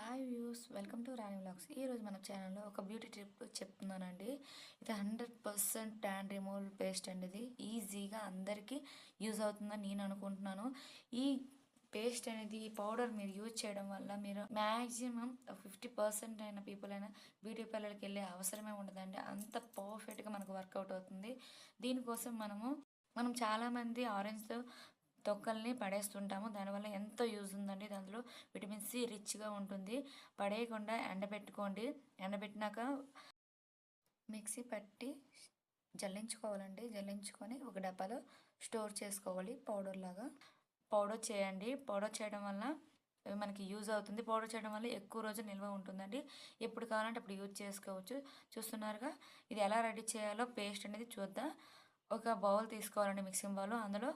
Hi views, welcome to Rani vlogs. ఈరోజు మన ఛానల్లో ఒక బ్యూటీ టిప్ చెప్తున్నానండి. ఇది 100% ట్యాన్ రిమూవల్ పేస్ట్ అండి. ఇది ఈజీగా అందరికీ యూజ్ అవుతుందని నేను అనుకుంటున్నాను. ఈ పేస్ట్ అనేది, ఈ పౌడర్ మీరు యూజ్ చేయడం వల్ల మీరు మ్యాక్సిమం 50% అయిన పీపుల్ అయినా బ్యూటీ పార్లర్కి వెళ్ళే అవసరమే ఉండదండి. అంత పర్ఫెక్ట్గా మనకు వర్కౌట్ అవుతుంది. దీనికోసం మనం చాలామంది ఆరెంజ్ తొక్కల్ని పడేస్తుంటాము. దానివల్ల ఎంతో యూజ్ ఉందండి. దాంట్లో విటమిన్ సి రిచ్గా ఉంటుంది. పడేయకుండా ఎండబెట్టుకోండి. ఎండబెట్టినాక మిక్సీ పట్టి జల్లించుకోవాలండి. జల్లించుకొని ఒక డబ్బాలో స్టోర్ చేసుకోవాలి. పౌడర్ చేయండి. పౌడర్ చేయడం వల్ల మనకి యూజ్ అవుతుంది. పౌడర్ చేయడం వల్ల ఎక్కువ రోజు నిల్వ ఉంటుందండి. ఎప్పుడు కావాలంటే అప్పుడు యూజ్ చేసుకోవచ్చు. చూస్తున్నారుగా, ఇది ఎలా రెడీ చేయాలో పేస్ట్ అనేది చూద్దాం. ఒక బౌల్ తీసుకోవాలండి, మిక్సింగ్ బౌల్. అందులో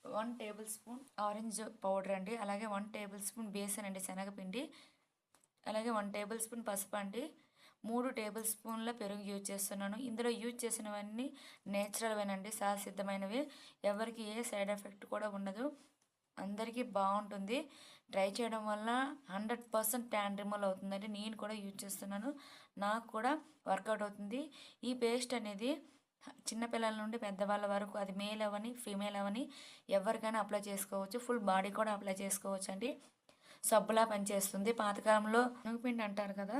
1 టేబుల్ స్పూన్ ఆరెంజ్ పౌడర్ అండి, అలాగే 1 టేబుల్ స్పూన్ బేసన్ అండి, శనగపిండి, అలాగే 1 టేబుల్ స్పూన్ పసుపు అండి, 3 టేబుల్ స్పూన్ల పెరుగు యూజ్ చేస్తున్నాను. ఇందులో యూజ్ చేసినవన్నీ నేచురల్వేనండి, సహసిద్ధమైనవి. ఎవరికి ఏ సైడ్ ఎఫెక్ట్ కూడా ఉండదు. అందరికీ బాగుంటుంది. ట్రై చేయడం వల్ల 100% ట్యాన్ రిమూవ్ అవుతుందండి. నేను కూడా యూజ్ చేస్తున్నాను, నాకు కూడా వర్కౌట్ అవుతుంది. ఈ పేస్ట్ అనేది చిన్నపిల్లల నుండి పెద్దవాళ్ళ వరకు, అది మేల్ అవని ఫీమేల్ అవని ఎవరికైనా అప్లై చేసుకోవచ్చు. ఫుల్ బాడీ కూడా అప్లై చేసుకోవచ్చు అండి. సబ్బులా పనిచేస్తుంది. పాతకాలంలో శనగపిండి అంటారు కదా,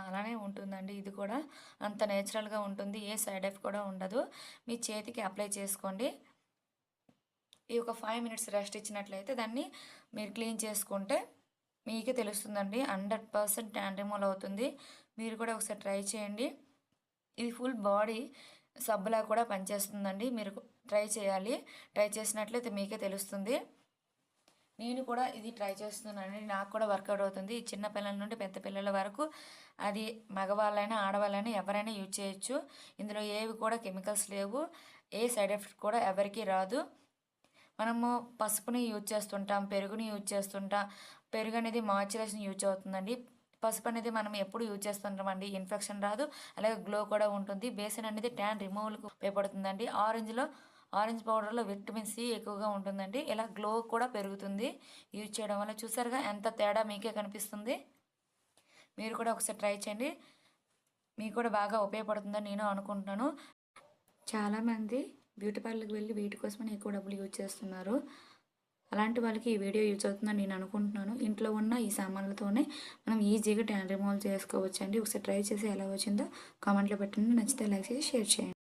అలానే ఉంటుందండి. ఇది కూడా అంత నేచురల్గా ఉంటుంది. ఏ సైడ్ ఎఫెక్ట్ కూడా ఉండదు. మీ చేతికి అప్లై చేసుకోండి. ఈ ఒక 5 మినిట్స్ రెస్ట్ ఇచ్చినట్లయితే దాన్ని మీరు క్లీన్ చేసుకుంటే మీకే తెలుస్తుందండి. 100% ట్యాన్ రిమూవ్ అవుతుంది. మీరు కూడా ఒకసారి ట్రై చేయండి. ఇది ఫుల్ బాడీ సబ్బులా కూడా పనిచేస్తుందండి. మీరు ట్రై చేయాలి. ట్రై చేసినట్లయితే మీకే తెలుస్తుంది. నేను కూడా ఇది ట్రై చేస్తున్నానండి. నాకు కూడా వర్కౌట్ అవుతుంది. చిన్న పిల్లల నుండి పెద్ద పిల్లల వరకు, అది మగవాళ్ళైనా ఆడవాళ్ళైనా ఎవరైనా యూజ్ చేయొచ్చు. ఇందులో ఏవి కూడా కెమికల్స్ లేవు. ఏ సైడ్ ఎఫెక్ట్ కూడా ఎవరికీ రాదు. మనము పసుపుని యూజ్ చేస్తుంటాం, పెరుగుని యూజ్ చేస్తుంటాం. పెరుగు అనేది మాయిశ్చరైజేషన్ యూజ్ అవుతుందండి. పసుపు అనేది మనం ఎప్పుడు యూజ్ చేస్తుంటామండి. ఇన్ఫెక్షన్ రాదు, అలాగే గ్లో కూడా ఉంటుంది. బేసన్ అనేది ట్యాన్ రిమూవల్కి ఉపయోగపడుతుందండి. ఆరెంజ్ పౌడర్లో విటమిన్ సి ఎక్కువగా ఉంటుందండి. ఇలా గ్లో కూడా పెరుగుతుంది యూజ్ చేయడం వల్ల. చూసారుగా ఎంత తేడా మీకే కనిపిస్తుంది. మీరు కూడా ఒకసారి ట్రై చేయండి. మీకు కూడా బాగా ఉపయోగపడుతుందని నేను అనుకుంటున్నాను. చాలామంది బ్యూటీ పార్లర్కి వెళ్ళి వీటి కోసమని ఎక్కువ డబ్బులు యూజ్ చేస్తున్నారు. అలాంటి వాళ్ళకి ఈ వీడియో యూజ్ అవుతుందని నేను అనుకుంటున్నాను. ఇంట్లో ఉన్న ఈ సామాన్లతోనే మనం ఈజీగా ట్యాన్ రిమూవ్ చేసుకోవచ్చు అండి. ఒకసారి ట్రై చేసి ఎలా వచ్చిందో కామెంట్లో పెట్టండి. నచ్చితే లైక్ చేసి షేర్ చేయండి.